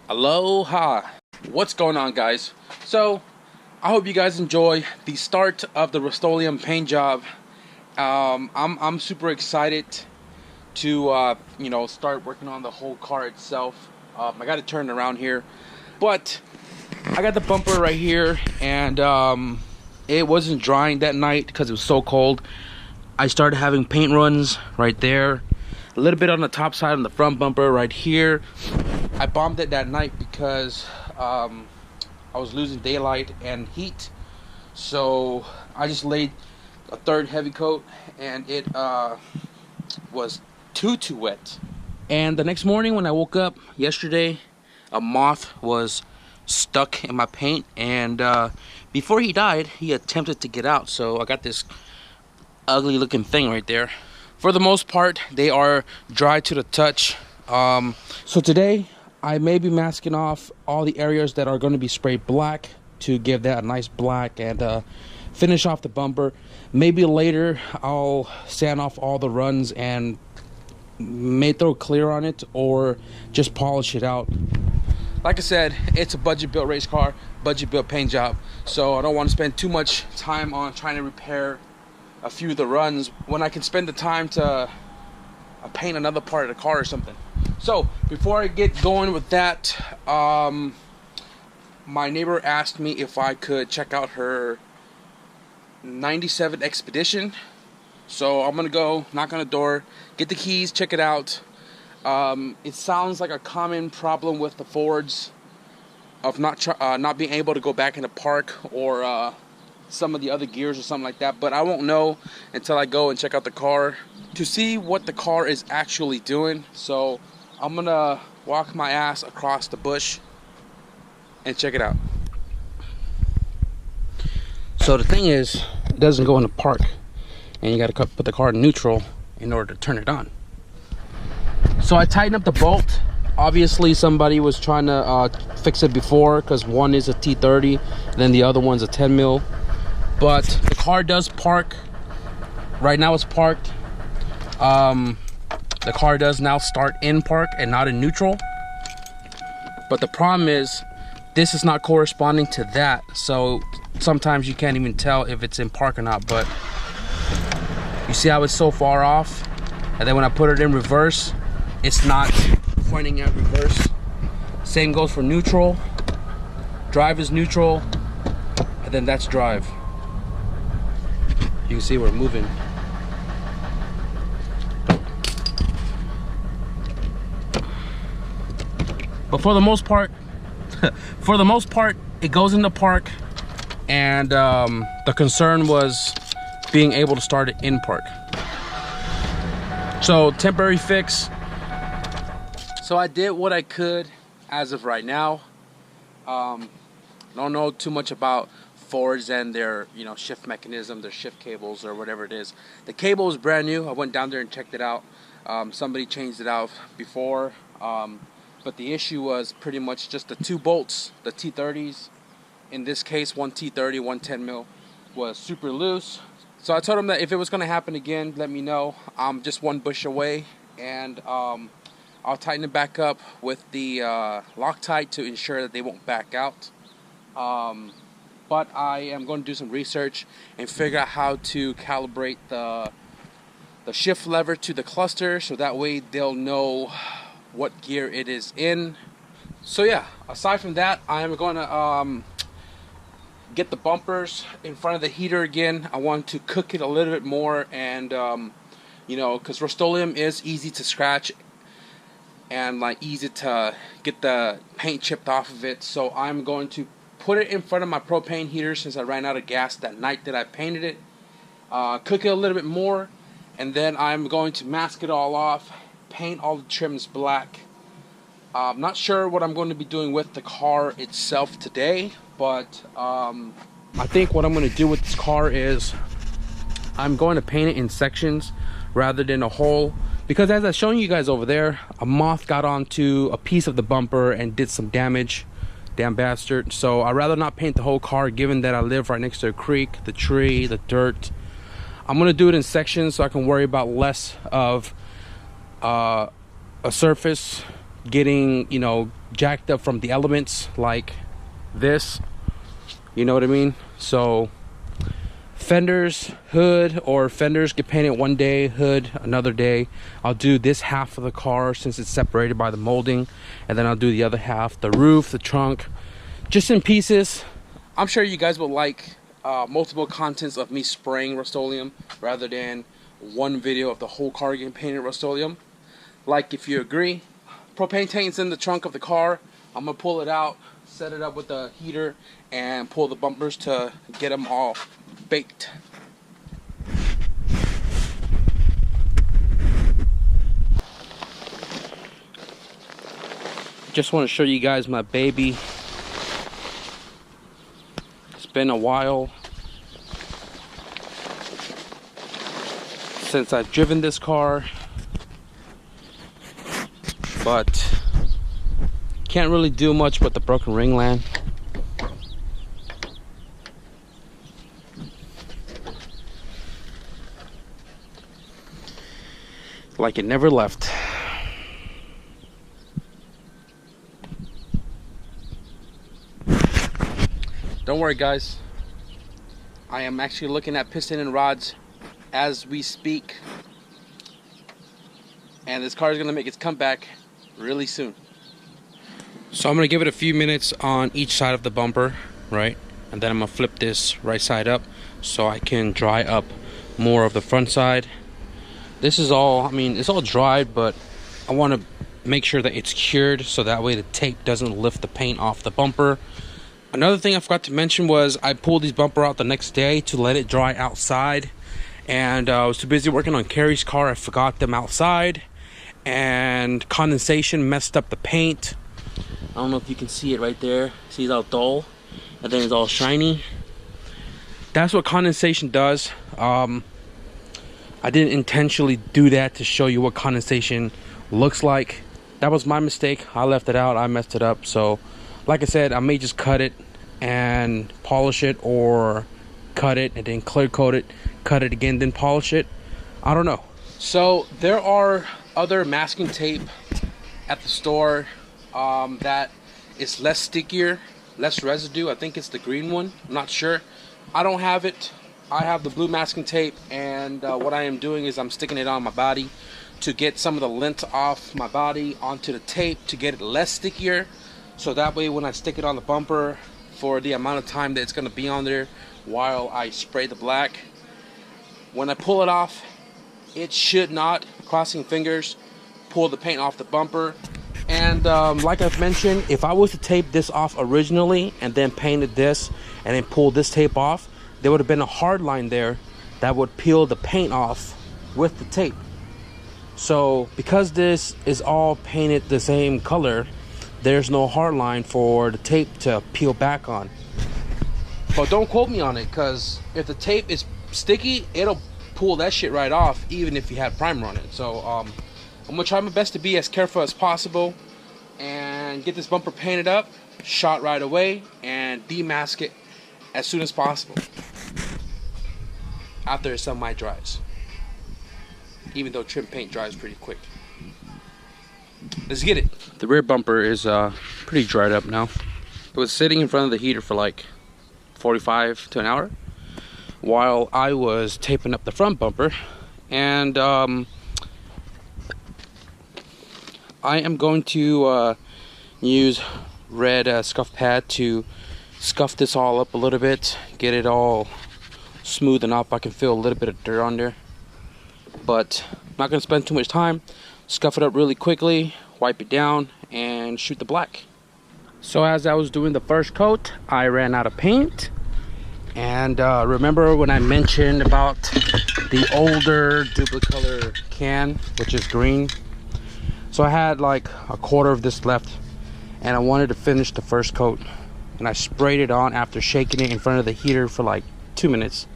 Aloha! What's going on, guys? So I hope you guys enjoy the start of the Rustoleum paint job. I'm super excited to start working on the whole car itself. I got to turn around here, but I got the bumper right here, and it wasn't drying that night because it was so cold. I started having paint runs right there, a little bit on the top side on the front bumper right here. I bombed it that night because I was losing daylight and heat, so I just laid a third heavy coat, and it was too wet. And the next morning when I woke up yesterday, a moth was stuck in my paint, and before he died, he attempted to get out, so I got this ugly looking thing right there. For the most part, they are dry to the touch. So today I may be masking off all the areas that are going to be sprayed black to give that a nice black, and finish off the bumper. Maybe later I'll sand off all the runs and may throw clear on it or just polish it out. Like I said, it's a budget built race car, budget built paint job, so I don't want to spend too much time on trying to repair a few of the runs when I can spend the time to paint another part of the car or something. So before I get going with that, my neighbor asked me if I could check out her 97 Expedition. So I'm gonna go knock on the door, get the keys, check it out. It sounds like a common problem with the Fords of not being able to go back into park or some of the other gears or something like that, but I won't know until I go and check out the car to see what the car is actually doing. So I'm gonna walk my ass across the bush and check it out. So the thing is, it doesn't go into park, and you gotta put the car in neutral in order to turn it on. So I tightened up the bolt. Obviously somebody was trying to fix it before, because one is a T30, then the other one's a 10 mil. But the car does park. Right now it's parked. The car does now start in park and not in neutral. But the problem is, this is not corresponding to that. So sometimes you can't even tell if it's in park or not. But you see how it's so far off? And then when I put it in reverse, it's not pointing at reverse. Same goes for neutral. Drive is neutral, and then that's drive. You can see we're moving. But for the most part, it goes into park, and the concern was being able to start it in park. So temporary fix. So I did what I could as of right now. Don't know too much about Fords and their shift mechanism, their shift cables or whatever it is. The cable is brand new. I went down there and checked it out. Somebody changed it out before, but the issue was pretty much just the two bolts, the T30s. In this case, one T30, one 10 mil, was super loose. So I told him that if it was going to happen again, let me know. I'm just one bush away, and I'll tighten it back up with the Loctite to ensure that they won't back out. But I am going to do some research and figure out how to calibrate the shift lever to the cluster, so that way they'll know what gear it is in. So yeah, aside from that, I am going to get the bumpers in front of the heater again. I want to cook it a little bit more, and because Rustoleum is easy to scratch and easy to get the paint chipped off of it. So I'm going to put it in front of my propane heater since I ran out of gas that night that I painted it. Cook it a little bit more, and then I'm going to mask it all off, paint all the trims black. I'm not sure what I'm going to be doing with the car itself today, but I think what I'm going to do with this car is I'm going to paint it in sections rather than a whole, because as I've shown you guys over there, a moth got onto a piece of the bumper and did some damage. Damn bastard. So I'd rather not paint the whole car, given that I live right next to a creek, the tree, the dirt. I'm going to do it in sections so I can worry about less of a surface getting, you know, jacked up from the elements like this, you know what I mean? So fenders, hood, or fenders get painted one day, hood another day. I'll do this half of the car since it's separated by the molding, and then I'll do the other half, the roof, the trunk, just in pieces. I'm sure you guys will like multiple contents of me spraying Rustoleum rather than one video of the whole car getting painted Rustoleum. Like, if you agree, propane tank's in the trunk of the car. I'm gonna pull it out, set it up with the heater, and pull the bumpers to get them all baked. Just want to show you guys my baby. It's been a while since I've driven this car, but can't really do much with the broken ringland. Like it never left. Don't worry, guys. I am actually looking at piston and rods as we speak, and this car is gonna make its comeback really soon. So I'm gonna give it a few minutes on each side of the bumper, right? And then I'm gonna flip this right side up so I can dry up more of the front side. This is all, I mean, it's all dried, but I want to make sure that it's cured so that way the tape doesn't lift the paint off the bumper. Another thing I forgot to mention was I pulled these bumper out the next day to let it dry outside, and I was too busy working on Carrie's car. I forgot them outside, and condensation messed up the paint. I don't know if you can see it right there. See, it's all dull and then it's all shiny. That's what condensation does. I didn't intentionally do that to show you what condensation looks like. That was my mistake. I left it out. I messed it up. So like I said, I may just cut it and polish it, or cut it and then clear coat it, cut it again, then polish it. I don't know. So there are other masking tape at the store that is less stickier, less residue. I think it's the green one. I'm not sure. I don't have it. I have the blue masking tape, and what I am doing is I'm sticking it on my body to get some of the lint off my body onto the tape to get it less stickier, so that way when I stick it on the bumper for the amount of time that it's going to be on there while I spray the black, when I pull it off, it should not, crossing fingers, pull the paint off the bumper. And like I've mentioned, if I was to tape this off originally and then painted this and then pulled this tape off, there would have been a hard line there that would peel the paint off with the tape. So because this is all painted the same color, there's no hard line for the tape to peel back on. But don't quote me on it, because if the tape is sticky, it'll pull that shit right off even if you had primer on it. So I'm gonna try my best to be as careful as possible and get this bumper painted up, shot right away, and demask it as soon as possible after the sunlight dries, even though trim paint dries pretty quick. Let's get it. The rear bumper is pretty dried up now. It was sitting in front of the heater for like 45 to an hour while I was taping up the front bumper, and I am going to use red scuff pad to scuff this all up a little bit, get it all smooth enough. I can feel a little bit of dirt on there, but I'm not going to spend too much time. Scuff it up really quickly, wipe it down, and shoot the black. So as I was doing the first coat, I ran out of paint. And remember when I mentioned about the older duplicolor can, which is green? So I had like a quarter of this left, and I wanted to finish the first coat, and I sprayed it on after shaking it in front of the heater for like 2 minutes.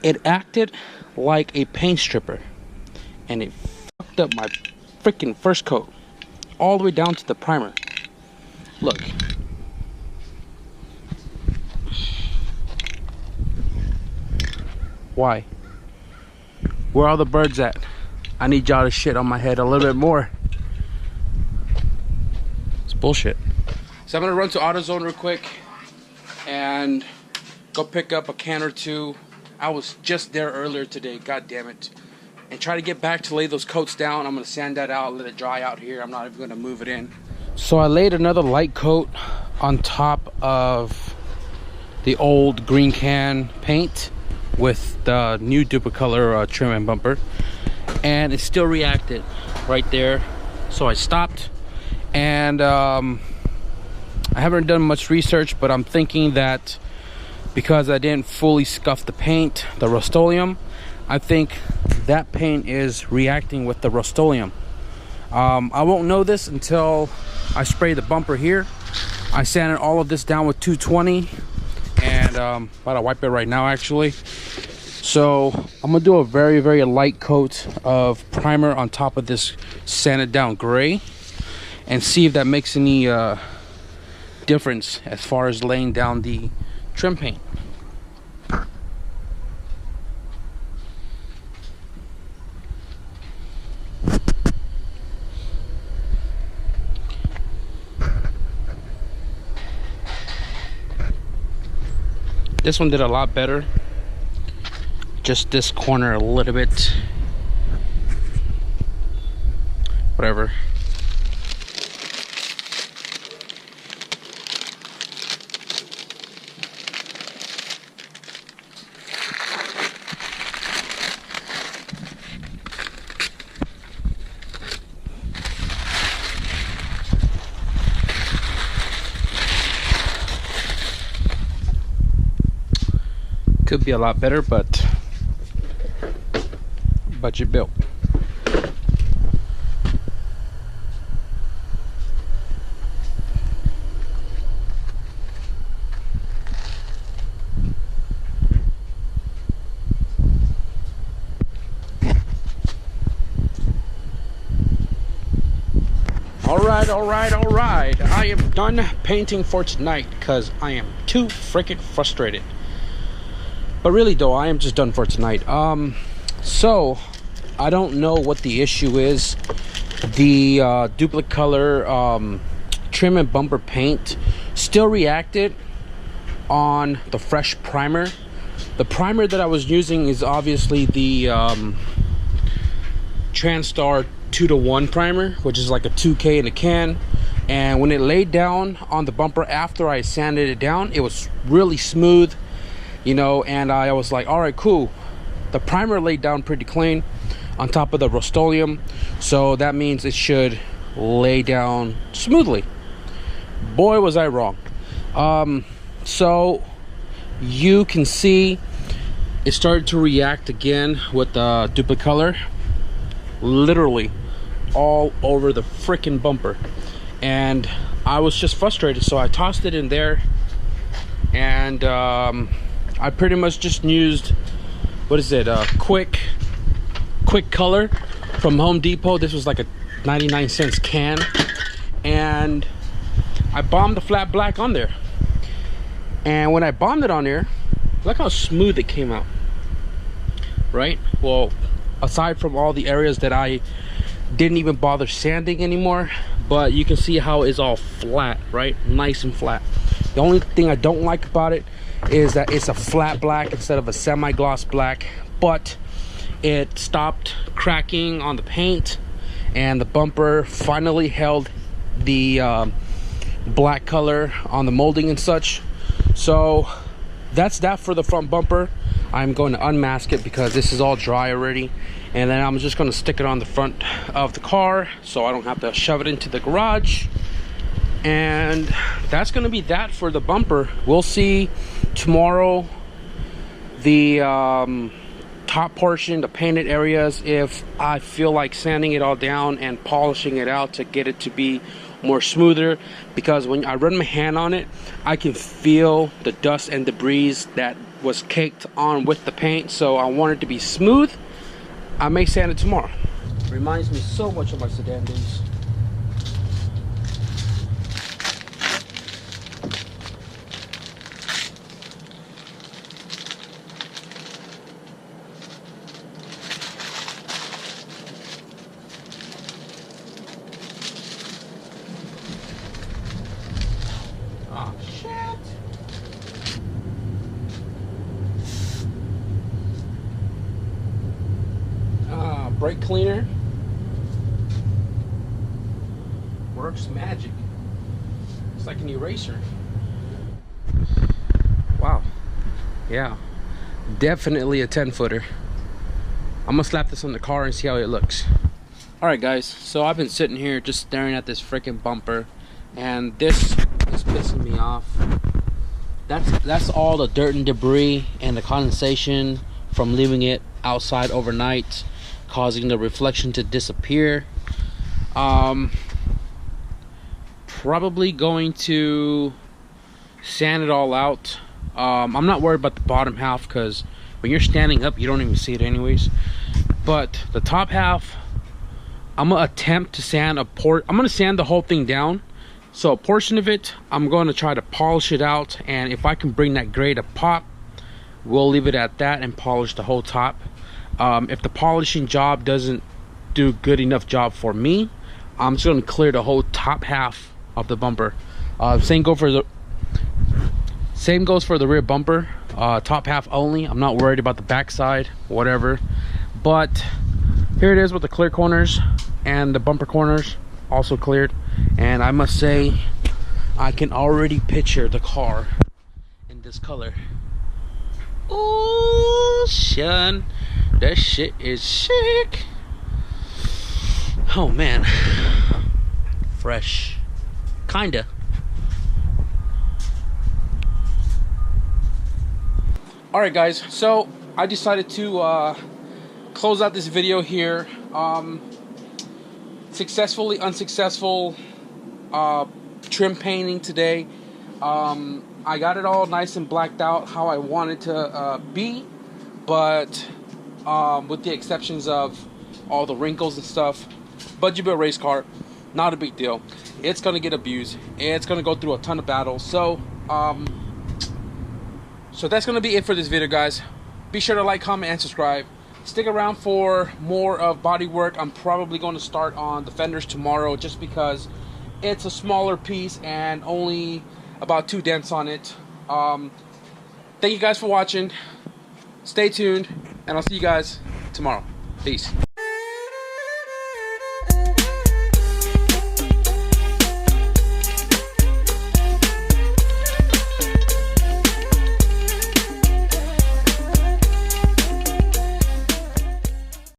It acted like a paint stripper, and it fucked up my freaking first coat all the way down to the primer. Look. Why? Where are all the birds at? I need y'all to shit on my head a little bit more. bullshit. So I'm gonna run to AutoZone real quick and go pick up a can or two. I was just there earlier today, god damn it. And try to get back to lay those coats down. I'm gonna sand that out, let it dry out here. I'm not even gonna move it in. So I laid another light coat on top of the old green can paint with the new duplicolor trim and bumper, and it still reacted right there. So I stopped, and I haven't done much research, but I'm thinking that because I didn't fully scuff the paint, the Rustoleum, I think that paint is reacting with the Rustoleum. I won't know this until I spray the bumper here. I sanded all of this down with 220, and about to wipe it right now actually. So I'm gonna do a very, very light coat of primer on top of this sanded down gray and see if that makes any difference as far as laying down the trim paint. This one did a lot better. Just this corner a little bit. Whatever. Could be a lot better, but budget built. All right. I am done painting for tonight because I am too freaking frustrated. But really though, I am just done for tonight. So I don't know what the issue is. The duplicolor trim and bumper paint still reacted on the fresh primer. The primer that I was using is obviously the Transtar 2-to-1 primer, which is like a 2K in a can. And when it laid down on the bumper after I sanded it down, it was really smooth, you know, and I was like, all right, cool. The primer laid down pretty clean on top of the Rustoleum, so that means it should lay down smoothly. Boy, was I wrong. So you can see it started to react again with the duplicolor, literally all over the freaking bumper. And I was just frustrated, so I tossed it in there, and I pretty much just used, what is it, quick color from Home Depot. This was like a 99-cent can, and I bombed the flat black on there. And when I bombed it on there, look how smooth it came out, right? Well, aside from all the areas that I didn't even bother sanding anymore, but you can see how it's all flat, right? Nice and flat. The only thing I don't like about it is that it's a flat black instead of a semi-gloss black, but it stopped cracking on the paint, and the bumper finally held the black color on the molding and such. So that's that for the front bumper. I'm going to unmask it because this is all dry already, and then I'm just going to stick it on the front of the car so I don't have to shove it into the garage. And that's going to be that for the bumper. We'll see tomorrow the top portion, the painted areas, if I feel like sanding it all down and polishing it out to get it to be more smoother, because when I run my hand on it, I can feel the dust and debris that was caked on with the paint. So I want it to be smooth. I may sand it tomorrow. Reminds me so much of my sedan days. Oh shit. Brake cleaner. Works magic. It's like an eraser. Wow. Yeah. Definitely a 10-footer. I'm gonna slap this on the car and see how it looks. Alright guys, so I've been sitting here just staring at this freaking bumper, and this is pissing me off. That's all the dirt and debris and the condensation from leaving it outside overnight, causing the reflection to disappear. Probably going to sand it all out. I'm not worried about the bottom half because when you're standing up you don't even see it anyways, but the top half I'm gonna attempt to sand I'm gonna sand the whole thing down. So a portion of it I'm going to try to polish it out, and if I can bring that gray to pop, we'll leave it at that and polish the whole top. If the polishing job doesn't do good enough job for me, I'm just going to clear the whole top half of the bumper. Same goes for the rear bumper, top half only. I'm not worried about the back side, whatever. But here it is with the clear corners, and the bumper corners also cleared. And I must say, I can already picture the car in this color. Oh, son, that shit is sick. Oh man, fresh, kinda. All right, guys. So I decided to close out this video here. Successfully unsuccessful trim painting today. I got it all nice and blacked out how I wanted to be, but with the exceptions of all the wrinkles and stuff. Budget bill race car, not a big deal. It's gonna get abused. It's gonna go through a ton of battles. So that's gonna be it for this video, guys. Be sure to like, comment, and subscribe. Stick around for more of body work. I'm probably going to start on the fenders tomorrow, just because it's a smaller piece and only about 2 dents on it. Thank you guys for watching. Stay tuned, and I'll see you guys tomorrow. Peace.